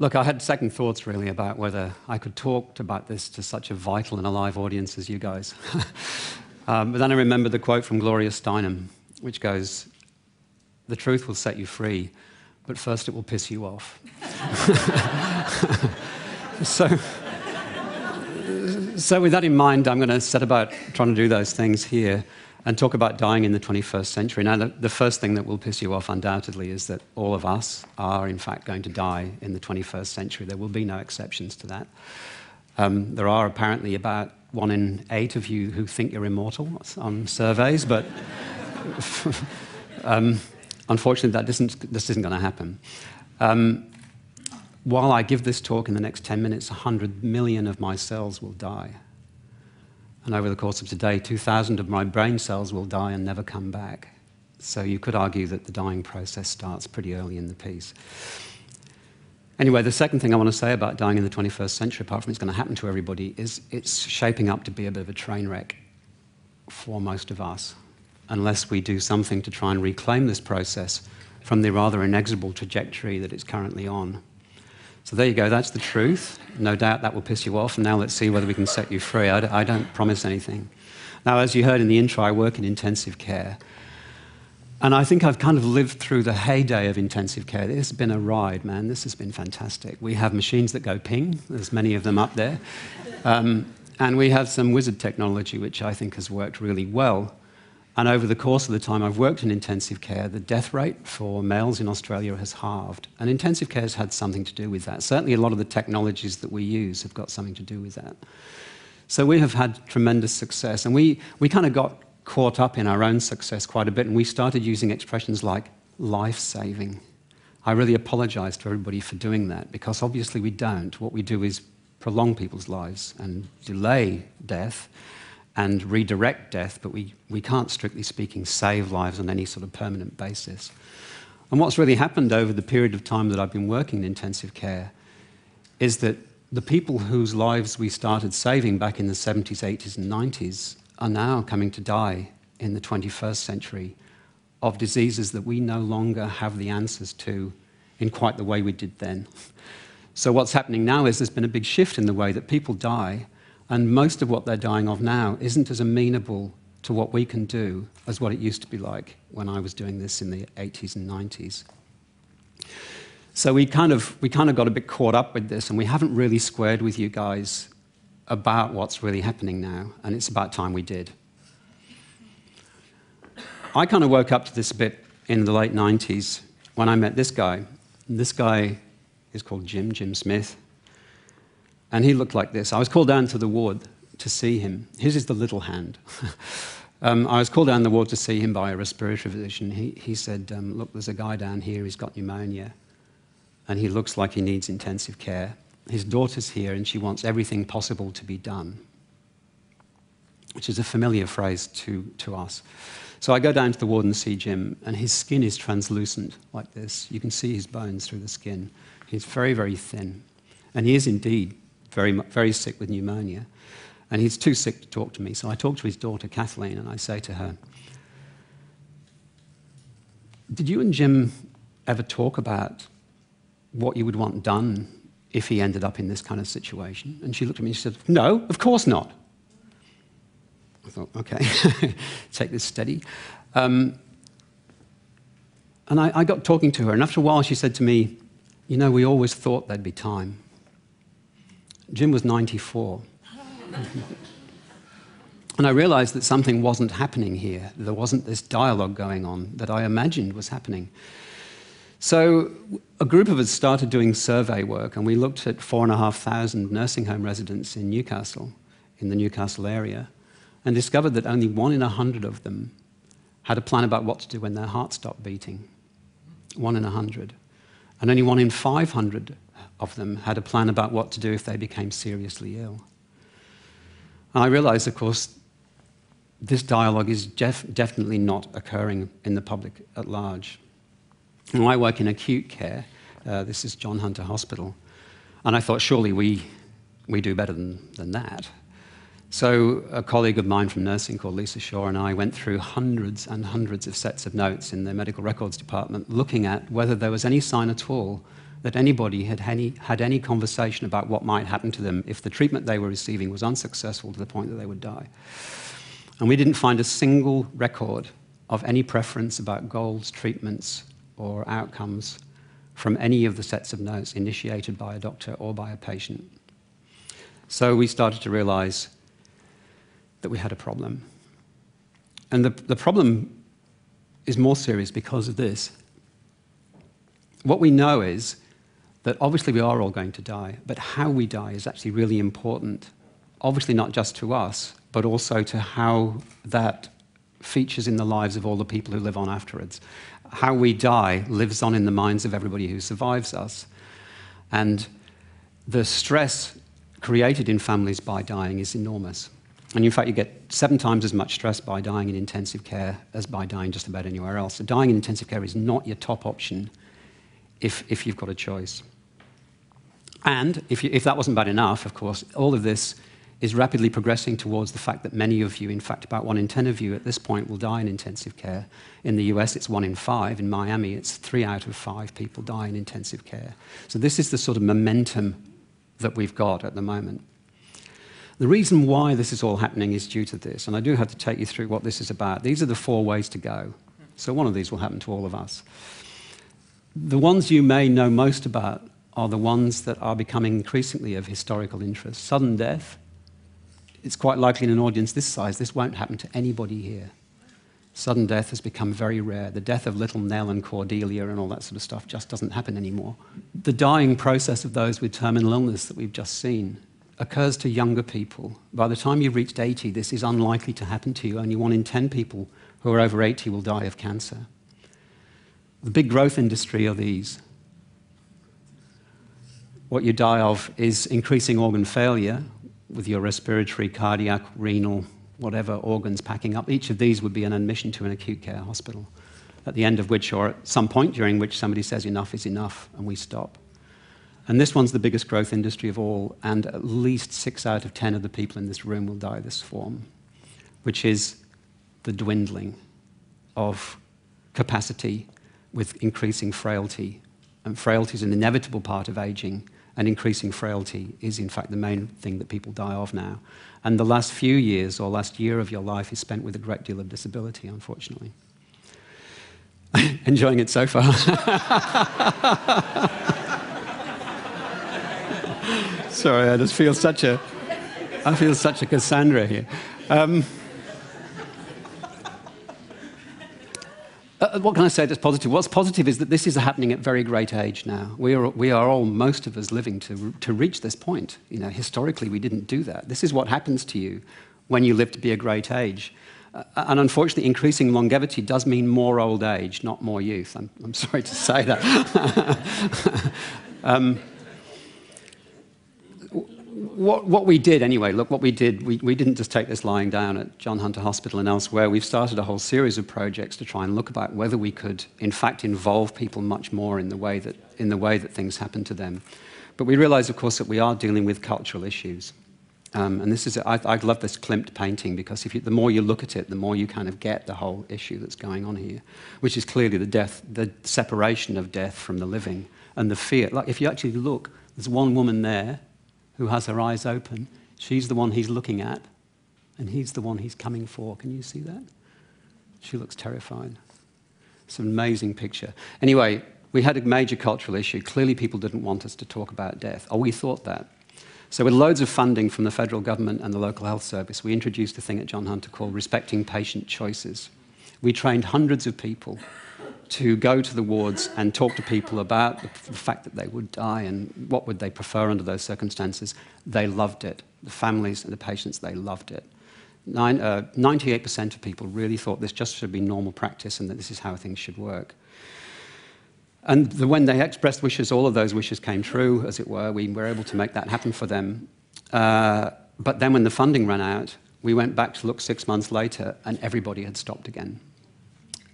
Look, I had second thoughts, really, about whether I could talk about this to such a vital and alive audience as you guys. But then I remembered the quote from Gloria Steinem, which goes, "The truth will set you free, but first it will piss you off." So with that in mind, I'm going to set about trying to do those things here and talk about dying in the 21st century. Now, the first thing that will piss you off, undoubtedly, is that all of us are, in fact, going to die in the 21st century. There will be no exceptions to that. There are apparently about 1 in 8 of you who think you're immortal on surveys, but unfortunately, this isn't going to happen. While I give this talk in the next 10 minutes, 100 million of my cells will die. And over the course of today, 2,000 of my brain cells will die and never come back. So you could argue that the dying process starts pretty early in the piece. Anyway, the second thing I want to say about dying in the 21st century, apart from it's going to happen to everybody, is it's shaping up to be a bit of a train wreck for most of us, unless we do something to try and reclaim this process from the rather inexorable trajectory that it's currently on. So there you go, that's the truth. No doubt that will piss you off, and now let's see whether we can set you free. I don't promise anything. Now, as you heard in the intro, I work in intensive care. And I think I've kind of lived through the heyday of intensive care. This has been a ride, man. This has been fantastic. We have machines that go ping. There's many of them up there. And we have some wizard technology, which I think has worked really well. And over the course of the time I've worked in intensive care, the death rate for males in Australia has halved. And intensive care has had something to do with that. Certainly a lot of the technologies that we use have got something to do with that. So we have had tremendous success. And we kind of got caught up in our own success quite a bit, and we started using expressions like life-saving. I really apologize to everybody for doing that, because obviously we don't. What we do is prolong people's lives and delay death and redirect death, but we can't, strictly speaking, save lives on any sort of permanent basis. And what's really happened over the period of time that I've been working in intensive care is that the people whose lives we started saving back in the 70s, 80s, and 90s are now coming to die in the 21st century of diseases that we no longer have the answers to in quite the way we did then. So what's happening now is there's been a big shift in the way that people die, and most of what they're dying of now isn't as amenable to what we can do as what it used to be like when I was doing this in the 80s and 90s. So we kind of got a bit caught up with this, and we haven't really squared with you guys about what's really happening now, and it's about time we did. I kind of woke up to this bit in the late 90s when I met this guy. This guy is called Jim Smith, and he looked like this. I was called down to the ward to see him. His is the little hand. I was called down the ward to see him by a respiratory physician. He said, look, there's a guy down here, he's got pneumonia, and he looks like he needs intensive care. His daughter's here, and she wants everything possible to be done, which is a familiar phrase to us. So I go down to the ward and see Jim, and his skin is translucent like this. You can see his bones through the skin. He's very, very thin, and he is indeed very, very sick with pneumonia, and he's too sick to talk to me. So I talk to his daughter, Kathleen, and I say to her, did you and Jim ever talk about what you would want done if he ended up in this kind of situation? And she looked at me and she said, no, of course not. I thought, okay, take this steady. And I got talking to her, and after a while she said to me, you know, we always thought there'd be time. Jim was 94. And I realized that something wasn't happening here. There wasn't this dialogue going on that I imagined was happening. So a group of us started doing survey work, and we looked at 4,500 nursing home residents in Newcastle, in the Newcastle area, and discovered that only 1 in 100 of them had a plan about what to do when their heart stopped beating. 1 in 100. And only 1 in 500 of them had a plan about what to do if they became seriously ill. And I realized, of course, this dialogue is definitely not occurring in the public at large. And I work in acute care. This is John Hunter Hospital. And I thought, surely we do better than that. So a colleague of mine from nursing called Lisa Shaw and I went through hundreds and hundreds of sets of notes in the medical records department looking at whether there was any sign at all that anybody had any conversation about what might happen to them if the treatment they were receiving was unsuccessful to the point that they would die. And we didn't find a single record of any preference about goals, treatments, or outcomes from any of the sets of notes initiated by a doctor or by a patient. So we started to realize that we had a problem. And the problem is more serious because of this. What we know is that obviously we are all going to die, but how we die is actually really important. Obviously not just to us, but also to how that features in the lives of all the people who live on afterwards. How we die lives on in the minds of everybody who survives us. And the stress created in families by dying is enormous. And in fact, you get 7 times as much stress by dying in intensive care as by dying just about anywhere else. So dying in intensive care is not your top option if you've got a choice. And if that wasn't bad enough, of course, all of this is rapidly progressing towards the fact that many of you, in fact, about 1 in 10 of you at this point will die in intensive care. In the US, it's 1 in 5. In Miami, it's 3 out of 5 people die in intensive care. So this is the sort of momentum that we've got at the moment. The reason why this is all happening is due to this, and I do have to take you through what this is about. These are the 4 ways to go. So one of these will happen to all of us. The ones you may know most about are the ones that are becoming increasingly of historical interest. Sudden death. It's quite likely in an audience this size, this won't happen to anybody here. Sudden death has become very rare. The death of little Nell and Cordelia and all that sort of stuff just doesn't happen anymore. The dying process of those with terminal illness that we've just seen occurs to younger people. By the time you've reached 80, this is unlikely to happen to you. Only 1 in 10 people who are over 80 will die of cancer. The big growth industry are these. What you die of is increasing organ failure, with your respiratory, cardiac, renal, whatever organs packing up. Each of these would be an admission to an acute care hospital, at the end of which, or at some point during which, somebody says enough is enough, and we stop. And this one's the biggest growth industry of all, and at least 6 out of 10 of the people in this room will die this form, which is the dwindling of capacity with increasing frailty. And frailty is an inevitable part of aging, and increasing frailty is, in fact, the main thing that people die of now. And the last few years, or last year of your life, is spent with a great deal of disability, unfortunately. Enjoying it so far? Sorry, I just feel such a Cassandra here. What can I say that's positive? What's positive is that this is happening at very great age now. We are all, most of us, living to reach this point. You know, historically, we didn't do that. This is what happens to you when you live to be a great age. And unfortunately, increasing longevity does mean more old age, not more youth. I'm sorry to say that. What we did anyway, look, what we did, we didn't just take this lying down at John Hunter Hospital and elsewhere. We've started a whole series of projects to try and look about whether we could, in fact, involve people much more in the way that things happen to them. But we realize, of course, that we are dealing with cultural issues. And this is, I love this Klimt painting, because the more you look at it, the more you kind of get the whole issue that's going on here, which is clearly the separation of death from the living and the fear. Like, if you actually look, there's one woman there who has her eyes open. She's the one he's looking at, and he's the one he's coming for. Can you see that? She looks terrified. It's an amazing picture. Anyway, we had a major cultural issue. Clearly, people didn't want us to talk about death. Oh, we thought that. So with loads of funding from the federal government and the local health service, we introduced a thing at John Hunter called Respecting Patient Choices. We trained hundreds of people to go to the wards and talk to people about the fact that they would die and what would they prefer under those circumstances. They loved it. The families and the patients, they loved it. 98% of people really thought this just should be normal practice and that this is how things should work. And when they expressed wishes, all of those wishes came true, as it were. We were able to make that happen for them. But then when the funding ran out, we went back to look 6 months later, and everybody had stopped again.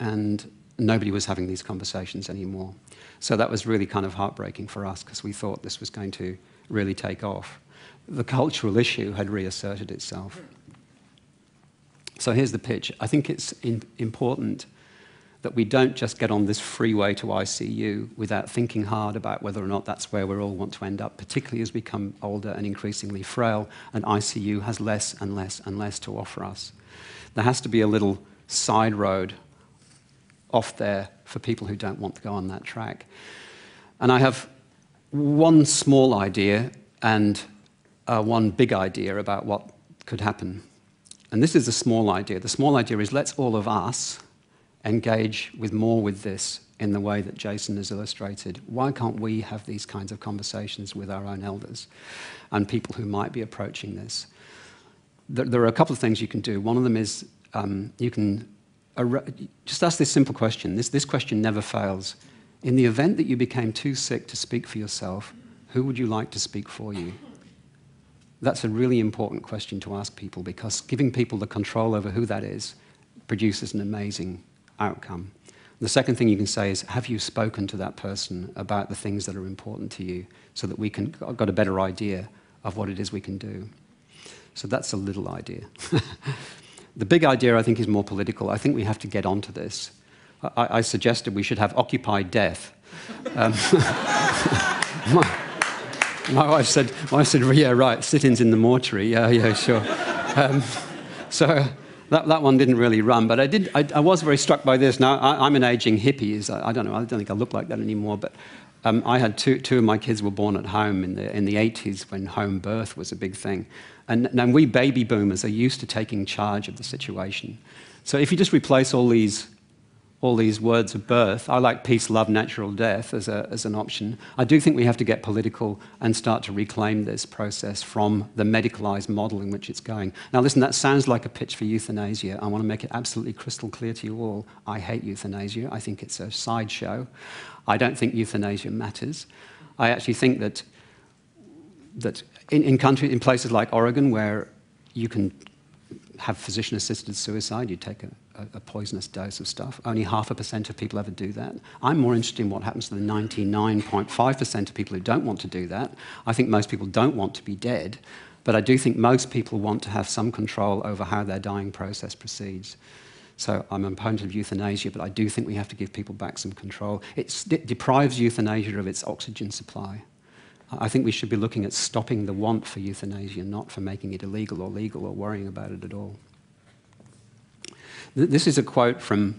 And nobody was having these conversations anymore. So that was really kind of heartbreaking for us, because we thought this was going to really take off. The cultural issue had reasserted itself. So here's the pitch. I think it's important that we don't just get on this freeway to ICU without thinking hard about whether or not that's where we all want to end up, particularly as we become older and increasingly frail, and ICU has less and less and less to offer us. There has to be a little side road off there for people who don't want to go on that track. And I have one small idea and one big idea about what could happen. And this is a small idea. The small idea is, let's all of us engage more with this in the way that Jason has illustrated. Why can't we have these kinds of conversations with our own elders and people who might be approaching this? There are a couple of things you can do. One of them is you can just ask this simple question. This question never fails. In the event that you became too sick to speak for yourself, who would you like to speak for you? That's a really important question to ask people, because giving people the control over who that is produces an amazing outcome. The second thing you can say is, have you spoken to that person about the things that are important to you, so that we can got a better idea of what it is we can do? So that's a little idea. The big idea, I think, is more political. I think we have to get onto this. I suggested we should have occupied death. My wife said, yeah, right, sit-ins in the mortuary. Yeah, sure. So that one didn't really run, but I was very struck by this. Now, I'm an aging hippie. I don't know, I don't think I look like that anymore, but I had two of my kids were born at home in the 80s, when home birth was a big thing. And we baby boomers are used to taking charge of the situation. So if you just replace all these words of birth, I like peace, love, natural death as an option. I do think we have to get political and start to reclaim this process from the medicalized model in which it's going. Now listen, that sounds like a pitch for euthanasia. I want to make it absolutely crystal clear to you all. I hate euthanasia. I think it's a sideshow. I don't think euthanasia matters. I actually think that in places like Oregon, where you can have physician-assisted suicide, you take a poisonous dose of stuff. Only 0.5% of people ever do that. I'm more interested in what happens to the 99.5% of people who don't want to do that. I think most people don't want to be dead, but I do think most people want to have some control over how their dying process proceeds. So I'm an opponent of euthanasia, but I do think we have to give people back some control. It deprives euthanasia of its oxygen supply. I think we should be looking at stopping the want for euthanasia, not for making it illegal or legal or worrying about it at all. This is a quote from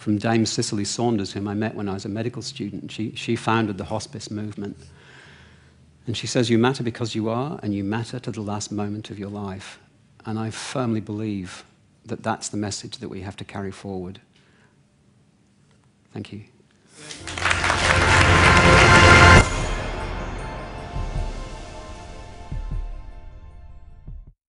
Dame Cicely Saunders, whom I met when I was a medical student. She founded the hospice movement. And she says, "You matter because you are, and you matter to the last moment of your life." And I firmly believe that that's the message that we have to carry forward. Thank you.